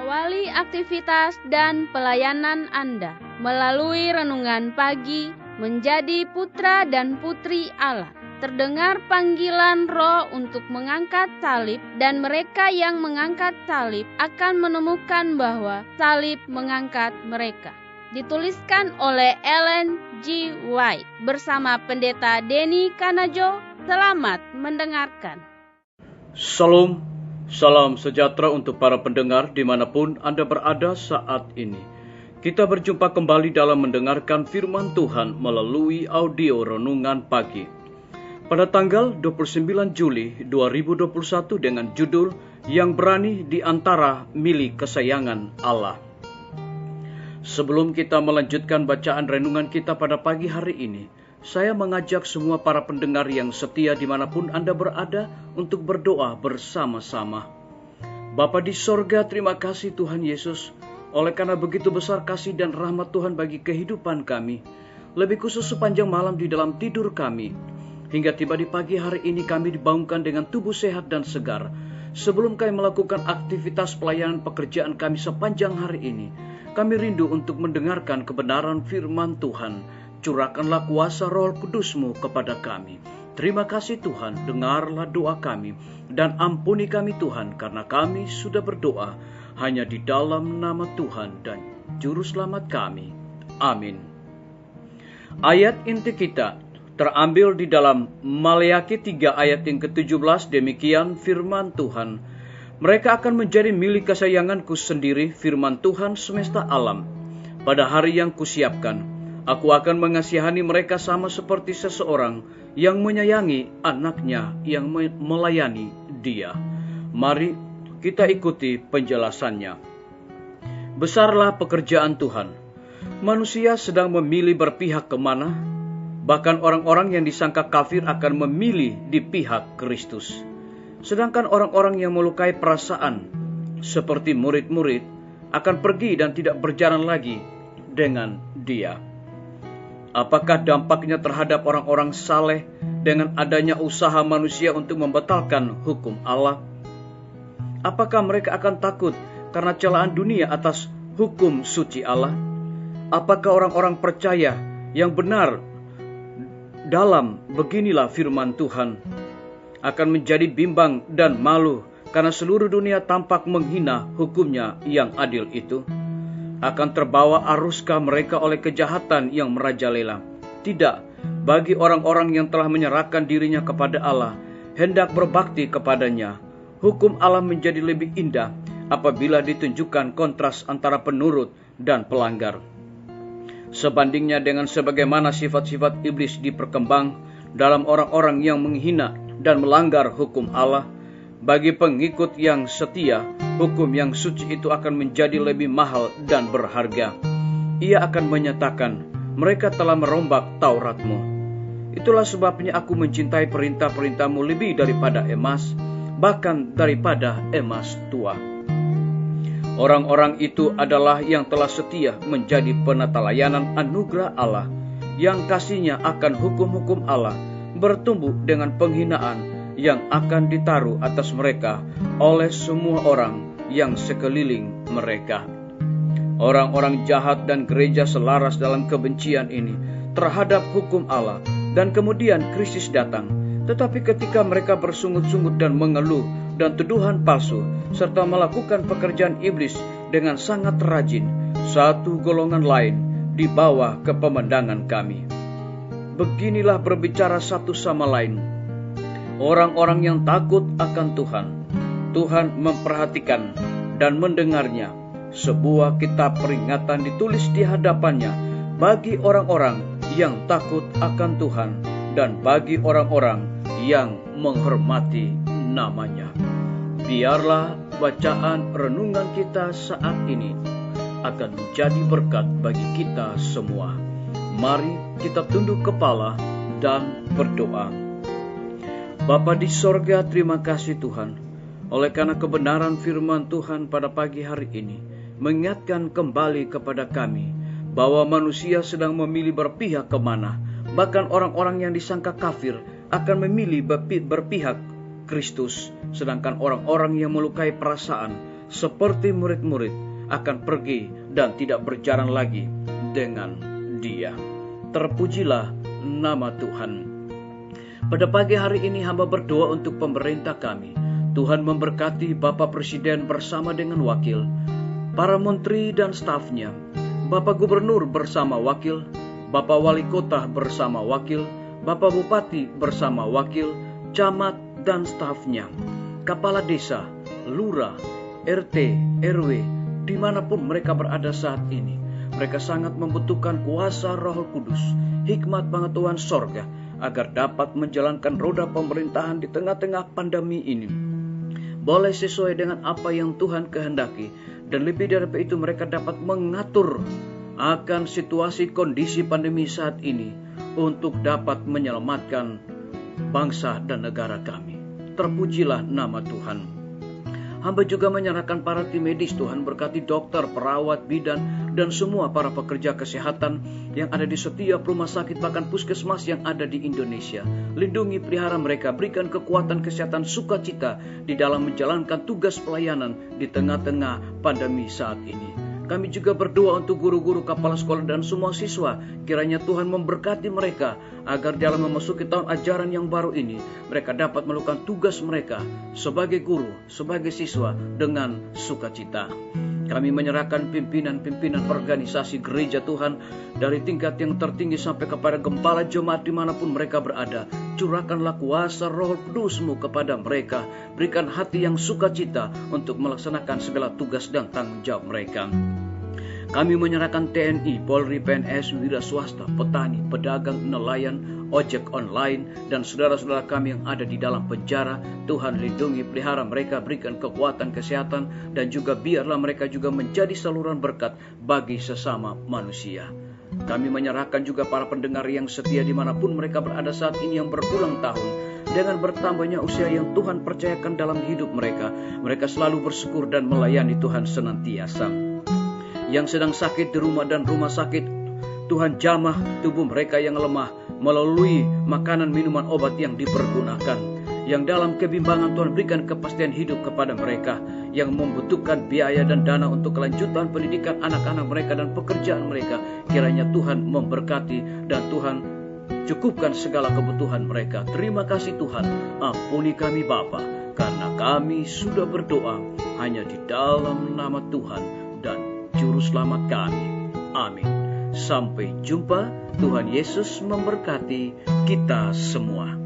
Awali aktivitas dan pelayanan Anda melalui renungan pagi menjadi putra dan putri Allah. Terdengar panggilan Roh untuk mengangkat salib, dan mereka yang mengangkat salib akan menemukan bahwa salib mengangkat mereka. Dituliskan oleh Ellen G. White bersama Pendeta Denny Kanajo. Selamat mendengarkan. Salam, salam sejahtera untuk para pendengar dimanapun Anda berada saat ini. Kita berjumpa kembali dalam mendengarkan firman Tuhan melalui audio renungan pagi. Pada tanggal 29 Juli 2021 dengan judul Yang Berani di Antara Milik Kesayangan Allah. Sebelum kita melanjutkan bacaan renungan kita pada pagi hari ini, saya mengajak semua para pendengar yang setia dimanapun Anda berada untuk berdoa bersama-sama. Bapa di sorga, terima kasih Tuhan Yesus, oleh karena begitu besar kasih dan rahmat Tuhan bagi kehidupan kami, lebih khusus sepanjang malam di dalam tidur kami. Hingga tiba di pagi hari ini kami dibangunkan dengan tubuh sehat dan segar. Sebelum kami melakukan aktivitas pelayanan pekerjaan kami sepanjang hari ini, kami rindu untuk mendengarkan kebenaran firman Tuhan. Curahkanlah kuasa Roh Kudus-Mu kepada kami. Terima kasih Tuhan, dengarlah doa kami dan ampuni kami Tuhan, karena kami sudah berdoa hanya di dalam nama Tuhan dan Juru Selamat kami. Amin. Ayat inti kita terambil di dalam Maleakhi 3 ayat yang ke-17, demikian firman Tuhan. Mereka akan menjadi milik kesayanganku sendiri, firman Tuhan semesta alam. Pada hari yang kusiapkan, aku akan mengasihani mereka sama seperti seseorang yang menyayangi anaknya yang melayani dia. Mari kita ikuti penjelasannya. Besarlah pekerjaan Tuhan. Manusia sedang memilih berpihak kemana. Bahkan orang-orang yang disangka kafir akan memilih di pihak Kristus. Sedangkan orang-orang yang melukai perasaan, seperti murid-murid, akan pergi dan tidak berjalan lagi dengan dia. Apakah dampaknya terhadap orang-orang saleh dengan adanya usaha manusia untuk membatalkan hukum Allah? Apakah mereka akan takut karena celaan dunia atas hukum suci Allah? Apakah orang-orang percaya yang benar dalam beginilah firman Tuhan akan menjadi bimbang dan malu karena seluruh dunia tampak menghina hukumnya yang adil itu? Akan terbawa aruskah mereka oleh kejahatan yang merajalela? Tidak, bagi orang-orang yang telah menyerahkan dirinya kepada Allah, hendak berbakti kepadanya, hukum Allah menjadi lebih indah apabila ditunjukkan kontras antara penurut dan pelanggar. Sebandingnya dengan sebagaimana sifat-sifat iblis diperkembang dalam orang-orang yang menghina dan melanggar hukum Allah, bagi pengikut yang setia, hukum yang suci itu akan menjadi lebih mahal dan berharga. Ia akan menyatakan, mereka telah merombak Taurat-Mu. Itulah sebabnya aku mencintai perintah-perintah-Mu lebih daripada emas, bahkan daripada emas tua. Orang-orang itu adalah yang telah setia menjadi penata layanan anugerah Allah, yang kasihnya akan hukum-hukum Allah bertumbuh dengan penghinaan yang akan ditaruh atas mereka oleh semua orang yang sekeliling mereka. Orang-orang jahat dan gereja selaras dalam kebencian ini terhadap hukum Allah, dan kemudian Kristus datang. Tetapi ketika mereka bersungut-sungut dan mengeluh dan tuduhan palsu, serta melakukan pekerjaan iblis dengan sangat rajin, satu golongan lain dibawa ke pemandangan kami. Beginilah berbicara satu sama lain orang-orang yang takut akan Tuhan. Tuhan memperhatikan dan mendengarnya. Sebuah kitab peringatan ditulis di hadapannya bagi orang-orang yang takut akan Tuhan dan bagi orang-orang yang menghormati namanya. Biarlah bacaan renungan kita saat ini akan menjadi berkat bagi kita semua. Mari kita tunduk kepala dan berdoa. Bapa di sorga, terima kasih Tuhan, oleh karena kebenaran firman Tuhan pada pagi hari ini mengingatkan kembali kepada kami bahwa manusia sedang memilih berpihak kemana. Bahkan orang-orang yang disangka kafir akan memilih berpihak Kristus, sedangkan orang-orang yang melukai perasaan seperti murid-murid akan pergi dan tidak berjalan lagi dengan Dia. Terpujilah nama Tuhan. Pada pagi hari ini hamba berdoa untuk pemerintah kami. Tuhan memberkati Bapak Presiden bersama dengan wakil, para menteri dan stafnya, Bapak Gubernur bersama wakil, Bapak Wali Kota bersama wakil, Bapak Bupati bersama wakil, camat dan stafnya, kepala desa, lurah, RT, RW, dimanapun mereka berada saat ini. Mereka sangat membutuhkan kuasa Roh Kudus, hikmat pengetahuan sorga, agar dapat menjalankan roda pemerintahan di tengah-tengah pandemi ini. Boleh sesuai dengan apa yang Tuhan kehendaki, dan lebih dari itu mereka dapat mengatur akan situasi kondisi pandemi saat ini untuk dapat menyelamatkan bangsa dan negara kami. Terpujilah nama Tuhan. Hamba juga menyerahkan para tim medis. Tuhan berkati dokter, perawat, bidan, dan semua para pekerja kesehatan yang ada di setiap rumah sakit bahkan puskesmas yang ada di Indonesia. Lindungi, pelihara mereka, berikan kekuatan kesehatan sukacita di dalam menjalankan tugas pelayanan di tengah-tengah pandemi saat ini. Kami juga berdoa untuk guru-guru, kepala sekolah, dan semua siswa. Kiranya Tuhan memberkati mereka agar dalam memasuki tahun ajaran yang baru ini, mereka dapat melakukan tugas mereka sebagai guru, sebagai siswa dengan sukacita. Kami menyerahkan pimpinan-pimpinan organisasi gereja Tuhan dari tingkat yang tertinggi sampai kepada gembala jemaat dimanapun mereka berada. Curahkanlah kuasa Roh Kudus-Mu kepada mereka. Berikan hati yang sukacita untuk melaksanakan segala tugas dan tanggung jawab mereka. Kami menyerahkan TNI, Polri, PNS, wira swasta, petani, pedagang, nelayan, ojek online, dan saudara-saudara kami yang ada di dalam penjara. Tuhan lindungi, pelihara mereka, berikan kekuatan kesehatan, dan juga biarlah mereka juga menjadi saluran berkat bagi sesama manusia. Kami menyerahkan juga para pendengar yang setia dimanapun mereka berada saat ini yang berulang tahun. Dengan bertambahnya usia yang Tuhan percayakan dalam hidup mereka, mereka selalu bersyukur dan melayani Tuhan senantiasa. Yang sedang sakit di rumah dan rumah sakit, Tuhan jamah tubuh mereka yang lemah melalui makanan, minuman, obat yang dipergunakan. Yang dalam kebimbangan, Tuhan berikan kepastian hidup kepada mereka yang membutuhkan biaya dan dana untuk kelanjutan pendidikan anak-anak mereka dan pekerjaan mereka. Kiranya Tuhan memberkati dan Tuhan cukupkan segala kebutuhan mereka. Terima kasih Tuhan, ampuni kami Bapa, karena kami sudah berdoa hanya di dalam nama Tuhan dan Juru Selamat kami. Amin. Sampai jumpa. Tuhan Yesus memberkati kita semua.